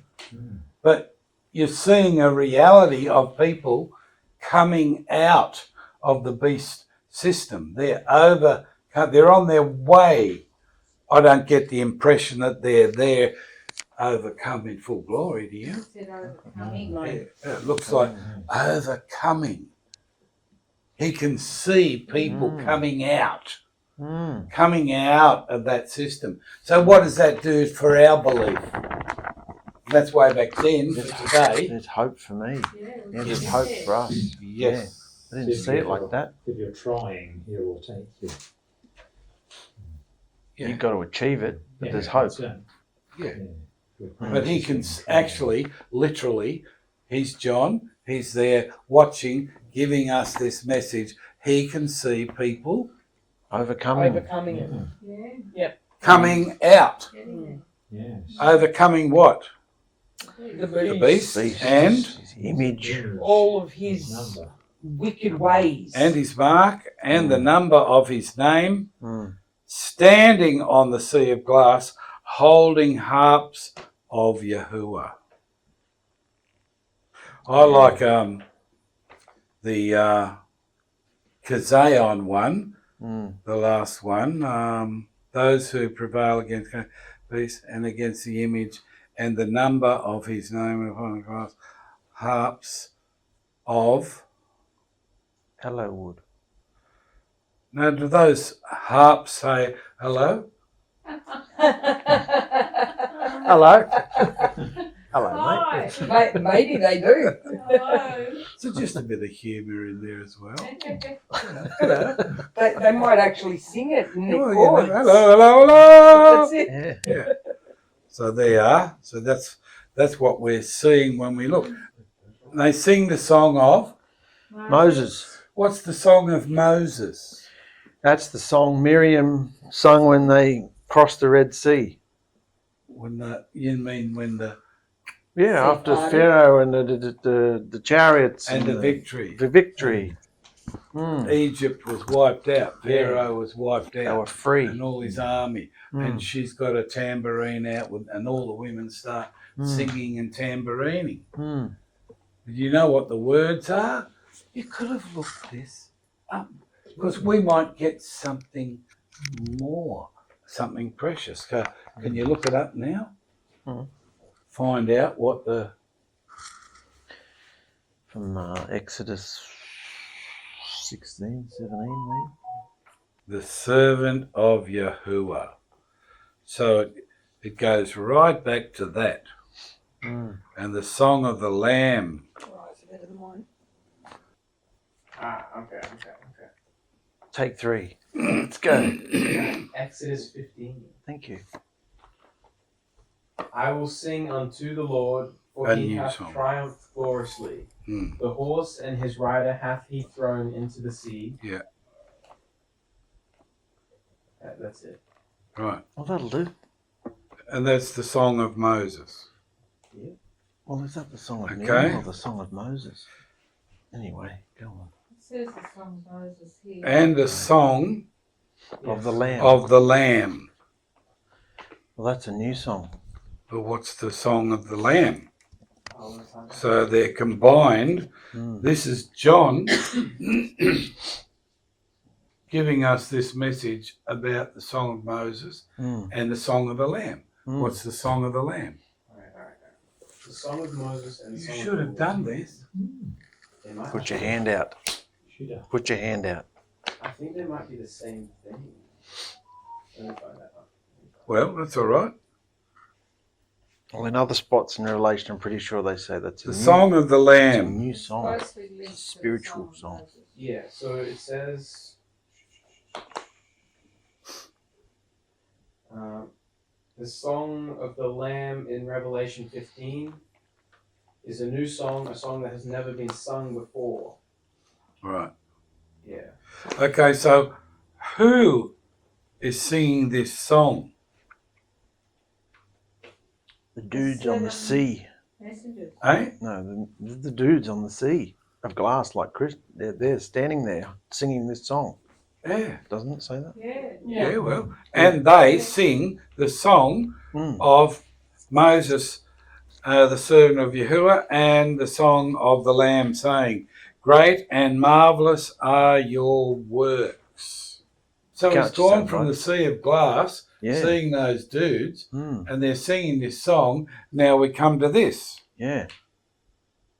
but you're seeing a reality of people coming out of the beast system. They're They're on their way. I don't get the impression that they're there overcome in full glory, do you? Said overcoming. Yeah, it looks like overcoming. He can see people coming out of that system. So what does that do for our belief? That's way back then. For today, There's hope for me. Yeah, There's hope for us. yes. I didn't see it like that. If you're trying, he will take you. Yeah. You've got to achieve it, but Yeah, there's hope. that's it. Yeah. Yeah. But he can actually, literally, he's John. He's there watching, giving us this message. He can see people Overcoming. Overcoming it. Yeah. coming out. Getting Yes. Overcoming what? The The beast. beast and His image. All of his Number. wicked ways. his mark and the number of his name, Mm. standing on the sea of glass, holding harps of Yahuah. I like the Kazayon one, the last one. Those who prevail against the beast and against the image and the number of his name upon the cross, harps of. Hello, Wood. Now, do those harps say hello? Hello. Hello, mate. Hi. Maybe they do. Hello. So just a bit of humour in there as well. They might actually sing it in the Oh, you chords. know, hello, hello, hello. That's it. Yeah. Yeah. So there you are. So that's what we're seeing when we look. They sing the song of. Moses. What's the song of Moses? That's the song Miriam sung when they crossed the Red Sea. When the Yeah, Sea after party. Pharaoh and the chariots and the victory. The victory. Mm. Egypt was wiped out. Yeah. Pharaoh was wiped They out. were free. And all his army. And she's got a tambourine out and all the women start singing and tambourining. Mm. Do you know what the words are? You could have looked this up because we might get something more, something precious. Can you look it up now? Mm. Find out what the. From Exodus 16, 17, maybe. The servant of Yahuah. So it goes right back to that. Mm. And the song of the Lamb. Oh, it's better than mine. Okay. Take 3. Let's go. Exodus 15. Thank you. I will sing unto the Lord, for A he new hath song. triumphed gloriously. Mm. The horse and his rider hath he thrown into the sea. Yeah. That's it. Right. Well, that'll do. And that's the song of Moses. Well, is that the song of Okay. Miriam or the song of Moses? Anyway, go on. It says the song of Moses here. And the song Of the Lamb. of the Lamb. Well, that's a new song. But what's the song of the Lamb? Oh, it's on- So they're combined. Mm. This is John giving us this message about the song of Moses Mm. and the song of the Lamb. Mm. What's the song of the Lamb? All right. The song of Moses and the You song should of have done this. They might Put your actually- hand out. Should have. Put your hand out. I think they might be the same thing. Let me find that out. Well, that's all right. Well, in other spots in Revelation, I'm pretty sure they say that's a The new, song of the it's a Lamb. new song. Closely linked to the Spiritual of song. Moses. Yeah, so it says the song of the Lamb in Revelation 15 is a new song, a song that has never been sung before. Right. Yeah. Okay, so who is singing this song? The dudes on the sea. Messengers. Eh? No, the dudes on the sea of glass, like Chris. They're standing there singing this song. Yeah. Doesn't it say that? Yeah. Yeah, well. And they sing the song Mm. of Moses, the servant of Yahuah, and the song of the Lamb, saying, "Great and marvelous are your works." So Can't it's gone just from have the sea of glass, Yeah. seeing those dudes, Mm. and they're singing this song. Now we come to this. Yeah.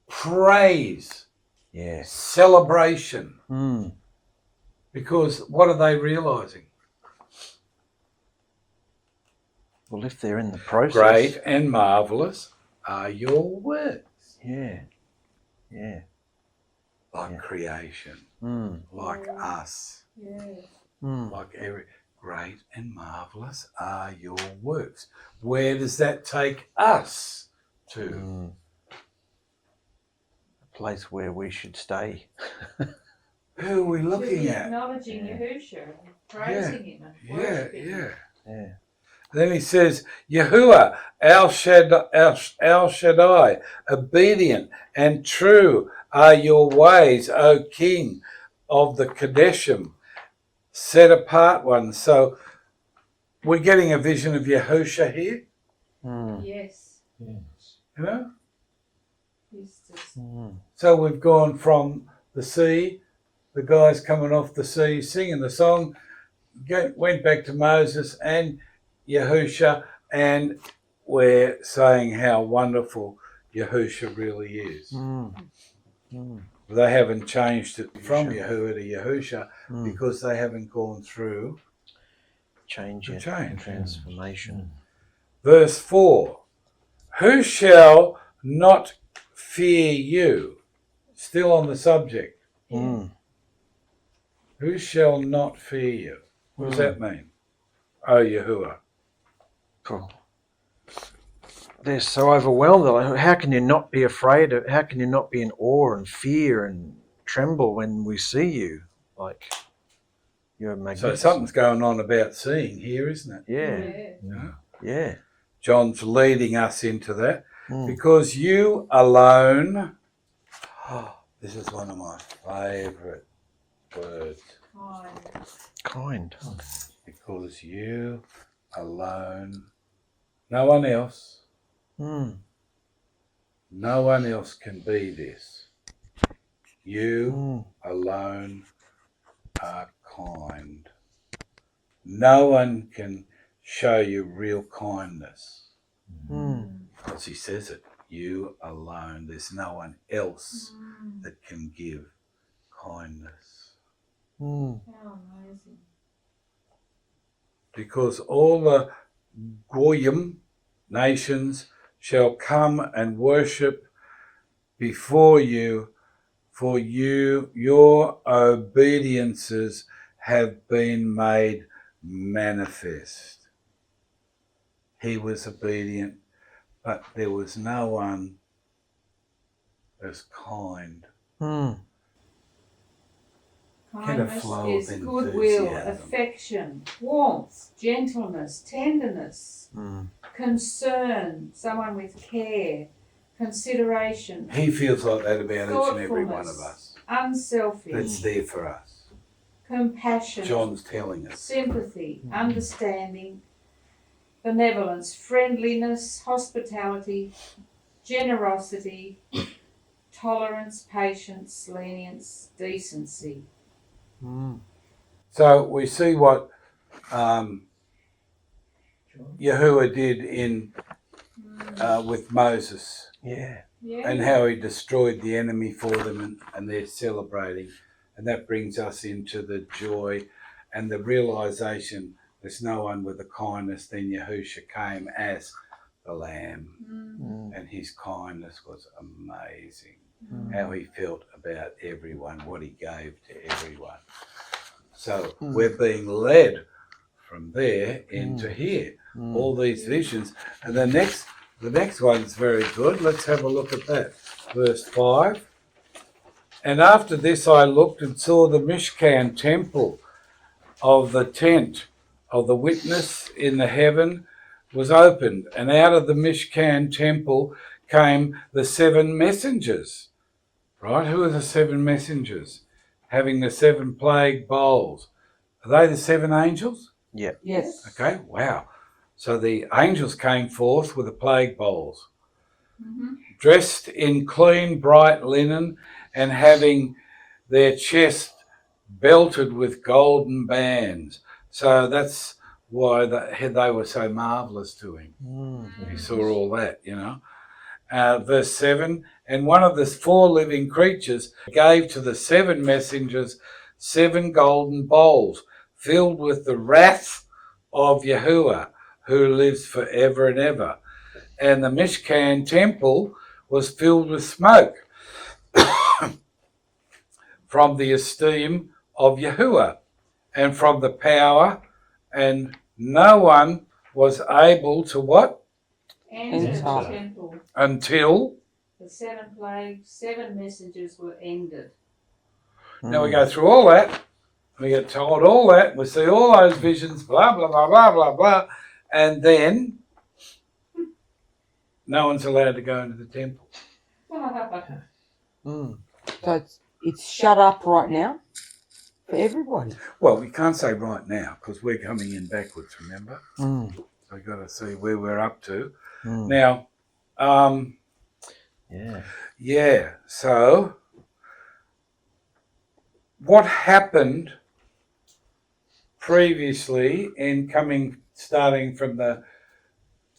Praise, Yeah. celebration. Mm. Because what are they realising? Well, if they're in the process. Great and marvellous are your works. Yeah. Yeah. Like Yeah. creation, Mm. like us, Yeah. Mm. like every... Great and marvellous are your works. Where does that take us to? Mm. A place where we should stay. Who are we To looking be at? acknowledging Yeah. Yahusha, and praising him, and Yeah, worshiping yeah. him. Yeah. Then he says, Yahuah, El Shaddai, obedient and true are your ways, O King of the Kadeshim, set apart one. So we're getting a vision of Yahusha here, Mm. Yes. Yes. you know? He's just Mm. So we've gone from the sea, the guys coming off the sea, singing the song, went back to Moses and Yahusha, and we're saying how wonderful Yahusha really is. Mm. Mm. They haven't changed it from Yahusha. Yahuwah to Yahusha Mm. because they haven't gone through Change the it. change. Transformation. Verse 4, who shall not fear you? Still on the subject. Mm. Who shall not fear you? What does Mm. that mean? Oh, Yahuwah. Cool. They're so overwhelmed. They're like, how can you not be afraid? How can you not be in awe and fear and tremble when we see you? Like, you're So magnificent. something's going on about seeing here, isn't it? Yeah. Yeah. Yeah. John's leading us into that. Mm. Because you alone, this is one of my favourite words. Kind. Because you alone, no one else, Mm. no one else can be this. You Mm. alone are kind. No one can show you real kindness. Mm. As he says it, you alone. There's no one else that can give kindness. Mm. how amazing. Because all the Goyim nations shall come and worship before you, for your obediences have been made manifest. He was obedient, but there was no one as kind. Mm. Kindness flow is of goodwill, enthusiasm. affection, warmth, gentleness, tenderness, Mm. concern, someone with care, consideration, He feels like that about each and every one of Thoughtfulness. us. unselfish, That's there for us. compassion, John's telling us. sympathy, understanding, benevolence, friendliness, hospitality, generosity, tolerance, patience, lenience, decency. Mm. So we see what Yahuwah did in with Moses, Yeah. Yeah. and how he destroyed the enemy for them, and they're celebrating. And that brings us into the joy and the realisation there's no one with the kindness. Then Yahusha came as the Lamb, Mm. and his kindness was amazing. Mm. How he felt about everyone, what he gave to everyone. So we're being led from there into here. Mm. All these visions. And the next one's very good. Let's have a look at that. Verse 5. And after this I looked and saw the Mishkan temple of the tent of the witness in the heaven was opened, and out of the Mishkan temple came the 7 messengers. Right? Who are the 7 messengers? Having the 7 plague bowls. Are they the 7 angels? Yes. Okay, wow. So the angels came forth with the plague bowls, dressed in clean, bright linen, and having their chest belted with golden bands. So that's why they were so marvellous to him. He saw all that, you know. Verse 7, and one of the 4 living creatures gave to the 7 messengers 7 golden bowls filled with the wrath of Yahuah, who lives forever and ever. And the Mishkan temple was filled with smoke from the esteem of Yahuah and from the power, and no one was able to what? Enter the Enter. temple. Until, The 7 plagues, 7 messengers were ended. now we go through all that, we get told all that, we see all those visions, blah, blah, blah, blah, blah, blah, and then no one's allowed to go into the temple. So it's shut up right now for everybody. Well, we can't say right now because we're coming in backwards, remember? So we've got to see where we're up to. Now, so what happened previously in starting from the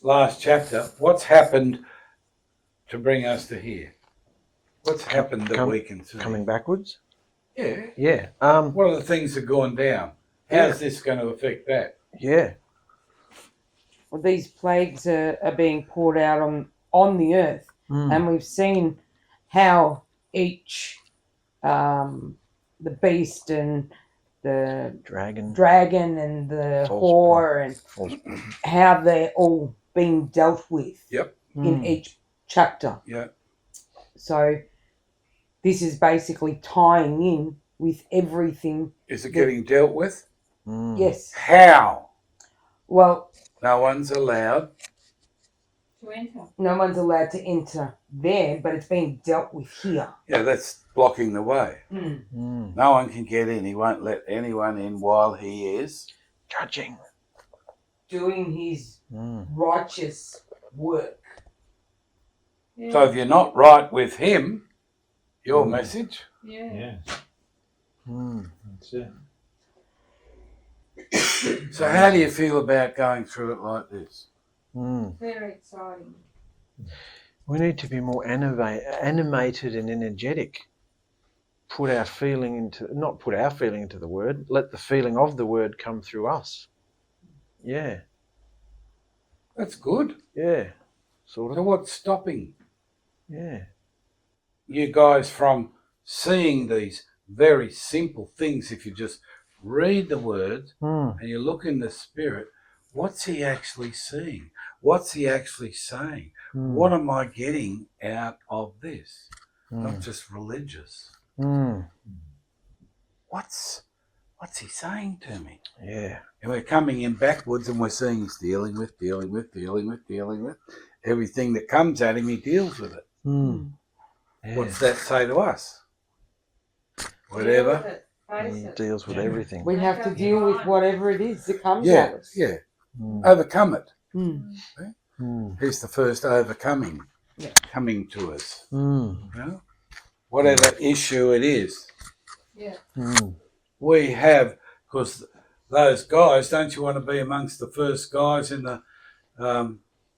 last chapter, what's happened to bring us to here? What's happened that we can see? Coming backwards? Yeah. Yeah. What are the things that have gone down? How's this going to affect that? Yeah. Well, these plagues are being poured out on the earth, and we've seen how each the beast and the dragon and the whore and how they're all being dealt with in each chapter. Yeah. So this is basically tying in with everything. Is it getting dealt with? Yes. How? Well, no one's allowed to enter. No one's allowed to enter there, but it's being dealt with here. Yeah, that's blocking the way. No one can get in. He won't let anyone in while he is judging, doing his righteous work. Yeah. So if you're not right with him, your message. Yeah. That's it. So how do you feel about going through it like this? Very exciting. We need to be more animated and energetic. Not put our feeling into the word. Let the feeling of the word come through us. Yeah. That's good. Yeah. Sort of. So what's stopping you guys from seeing these very simple things? If you just read the words and you look in the spirit, what's he actually seeing? What's he actually saying? What am I getting out of this? Not just religious. What's he saying to me? Yeah. And we're coming in backwards and we're seeing he's dealing with. Everything that comes at him, he deals with it. Yeah. What's that say to us? Whatever. He deals with everything. We have to deal with whatever it is that comes at us. Yeah. Overcome it. He's the first overcoming coming to us. You know? Whatever issue it is. Yeah. We have, because those guys, don't you want to be amongst the first guys in the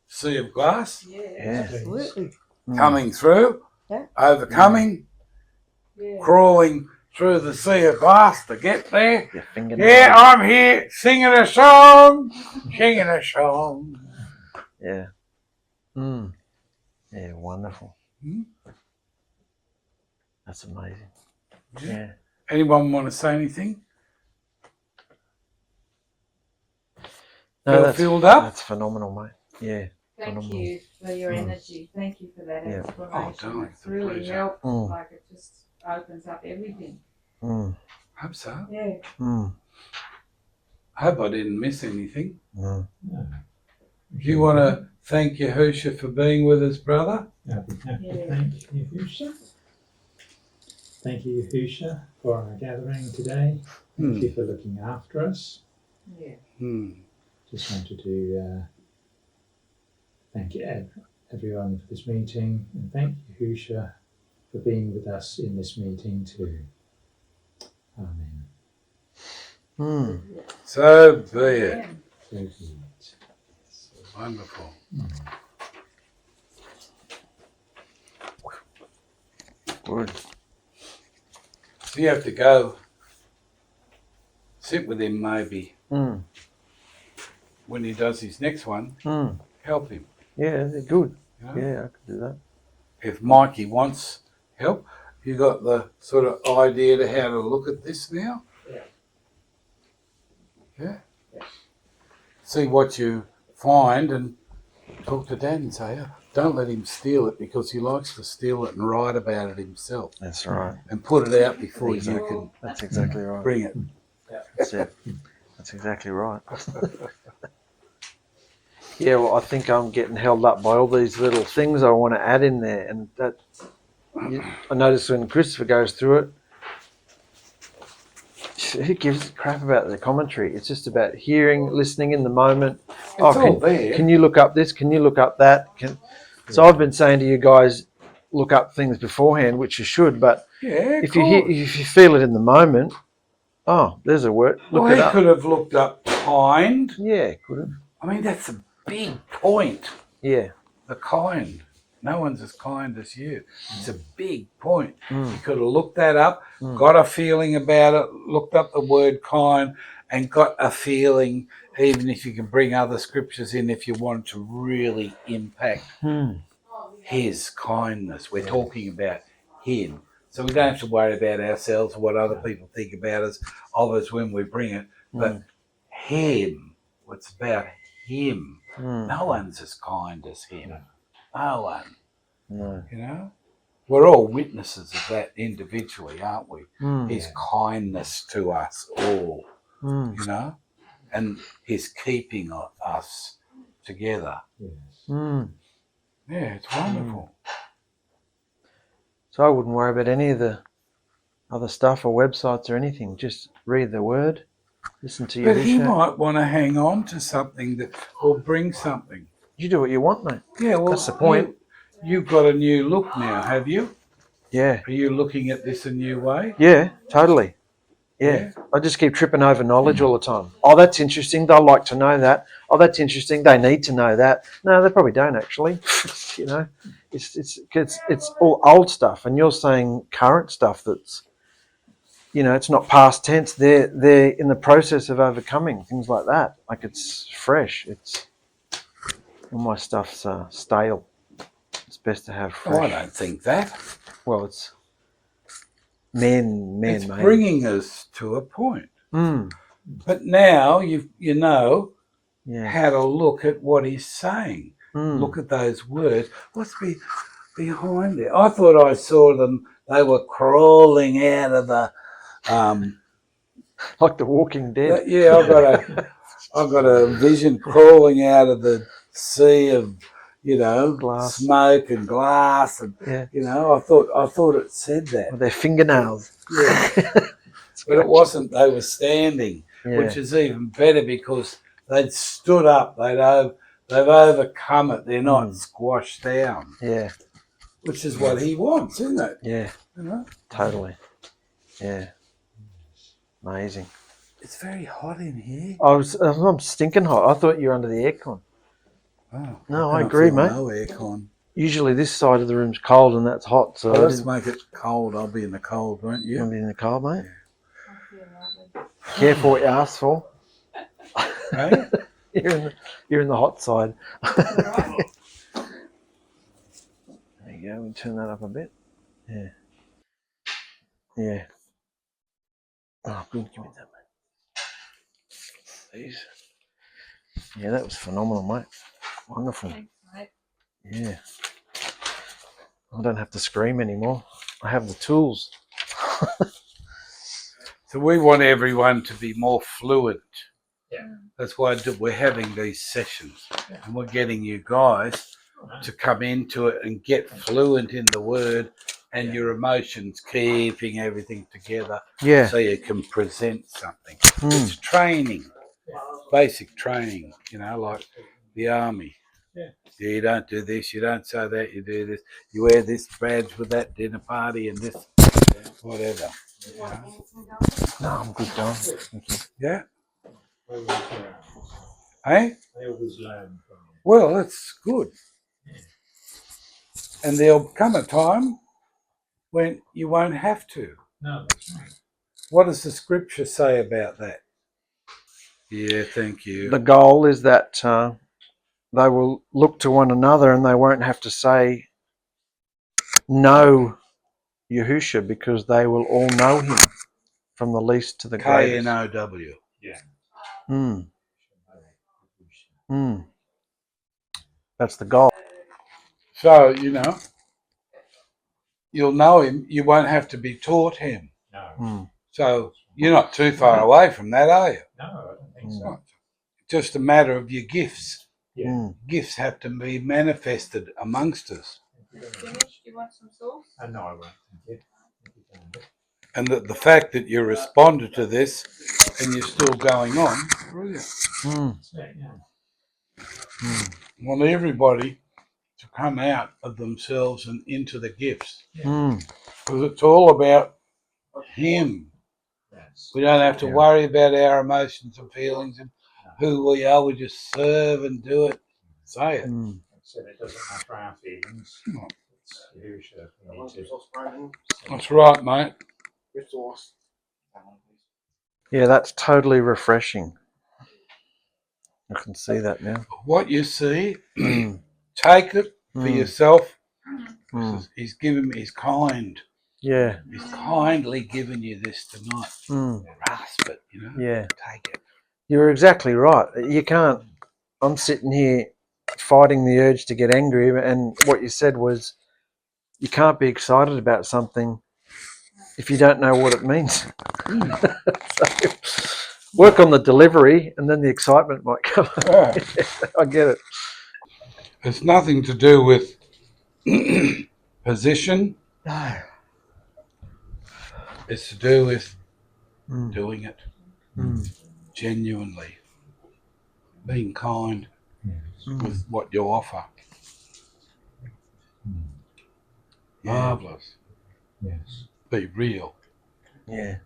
sea of glass? Yeah. Absolutely. Coming through, overcoming, Yeah. crawling through the sea of glass to get there. Yeah, I'm here singing a song. Yeah. Yeah, wonderful. That's amazing. Yeah. Anyone want to say anything? No, Feel filled up? That's phenomenal, mate. Yeah. Thank you for your energy. Thank you for that explanation. darling, It's really pleasure. helpful. Like it just opens up everything. Hope so. Yeah. Hope I didn't miss anything. No. Do you want to thank Yahusha for being with us, brother? Happy to thank Yahusha. Thank you, Yahusha, for our gathering today. Thank you for looking after us. Yeah. Just wanted to thank everyone for this meeting, and thank Yahusha for being with us in this meeting too. Amen. So be it. Wonderful. Good. So you have to go sit with him maybe when he does his next one. Help him. Yeah, they're good. You know? Yeah, I could do that. If Mikey wants help, you got the sort of idea to how to look at this now? Yeah. See what you find and talk to Dad and say, oh, don't let him steal it, because he likes to steal it and write about it himself. That's right. And put it out before you can That's exactly right. bring it. That's it. That's exactly right. Yeah, well, I think I'm getting held up by all these little things I want to add in there, and that I notice when Christopher goes through it, who gives a crap about the commentary? It's just about hearing, listening in the moment. It's all there. Can you look up this? Can you look up that? So I've been saying to you guys, look up things beforehand, which you should. But if you feel it in the moment, oh, there's a word. Look it up. He could have looked up kind. Yeah, could have. I mean, that's a big point. Yeah. The kind. No one's as kind as you. It's a big point. You could have looked that up, got a feeling about it, looked up the word kind, and got a feeling, even if you can bring other scriptures in, if you want to really impact his kindness. We're talking about him. So we don't have to worry about ourselves or what other people think about us, of us when we bring it. But him, what's about him. No one's as kind as him. No one. No. You know? We're all witnesses of that individually, aren't we? His kindness to us all, you know? And his keeping of us together. Yeah, it's wonderful. So I wouldn't worry about any of the other stuff or websites or anything. Just read the word, listen to But he Yahusha. might want to hang on to something that will bring something. You do what you want, mate. Yeah, well, that's the point. You've got a new look now, have you? Yeah. Are you looking at this a new way? Yeah, totally. Yeah. I just keep tripping over knowledge all the time. Oh, that's interesting. They'll like to know that. Oh, that's interesting. They need to know that. No, they probably don't actually. You know, it's all old stuff, and you're saying current stuff that's, you know, it's not past tense. They're in the process of overcoming things like that. Like it's fresh. It's all my stuff's stale. It's best to have fresh. Oh, I don't think that. Well, it's men, It's mate. bringing us to a point. Mm. But now you know Yeah. how to look at what he's saying. Mm. Look at those words. What's behind it? I thought I saw them. They were crawling out of the. Like the Walking Dead. Yeah, I've got a vision crawling out of the sea of, you know, Glass. smoke and glass, and you know, I thought it said that. With their fingernails. Yeah. But it wasn't. They were standing, Yeah. which is even better because they'd stood up. They've overcome it. They're not squashed down. Yeah. Which is what he wants, isn't it? Yeah. You know? Totally. Yeah. Amazing. It's very hot in here. I'm stinking hot. I thought you were under the aircon. Oh, No, I can't agree, feel mate. No aircon. Usually this side of the room's cold and that's hot, so Let's make it cold. I'll be in the cold, won't you? You'll be in the cold, mate. I feel lovely. Careful what you ask for. Hey? You're in the hot side. Right. There you go. We turn that up a bit. Yeah. Yeah. Oh, good. Give me that, mate. Please. Yeah, that was phenomenal, mate. Wonderful. Thanks, mate. Yeah. I don't have to scream anymore. I have the tools. So we want everyone to be more fluent. Yeah. That's why we're having these sessions. And we're getting you guys to come into it and get fluent in the word and your emotions, keeping everything together Yeah. so you can present something. Mm. It's training, basic training, you know, like the army. Yeah. You don't do this, you don't say that, you do this. You wear this badge with that dinner party and this. whatever. No, I'm good, Don. Thank you. Yeah? Where was their Hey? They always learn from you. Well, that's good. And there'll come a time when you won't have to. No, that's right. What does the scripture say about that? Yeah, thank you. The goal is that they will look to one another and they won't have to say no Yahusha, because they will all know him from the least to the greatest. K-N-O-W. Yeah. That's the goal. So, you'll know him. You won't have to be taught him. No. So you're not too far away from that, are you? No, I don't think so. Just a matter of your gifts. Yeah. Gifts have to be manifested amongst us. Finished? Do you want some sauce? No, I won't. Thank you. And the fact that you responded to this and you're still going on, brilliant. Yeah. I want everybody to come out of themselves and into the gifts. Because it's all about him. Yes. We don't have to worry about our emotions and feelings and who we are. We just serve and do it. Say it. So it doesn't matter our feelings. No. It's Yahusha. I We want need some to. sauce, Brandon. That's right, mate. With sauce. Yeah, that's totally refreshing. I can see that now. What you see, take it for yourself. He's kind. Yeah. He's kindly given you this tonight. Grasp it, Yeah. Take it. You're exactly right. You can't. I'm sitting here fighting the urge to get angry, and what you said was you can't be excited about something if you don't know what it means. So, work on the delivery and then the excitement might come. Yeah. I get it. It's nothing to do with position. No. It's to do with doing it genuinely, being kind with what you offer. Marvelous. Yes. Be real. Yeah.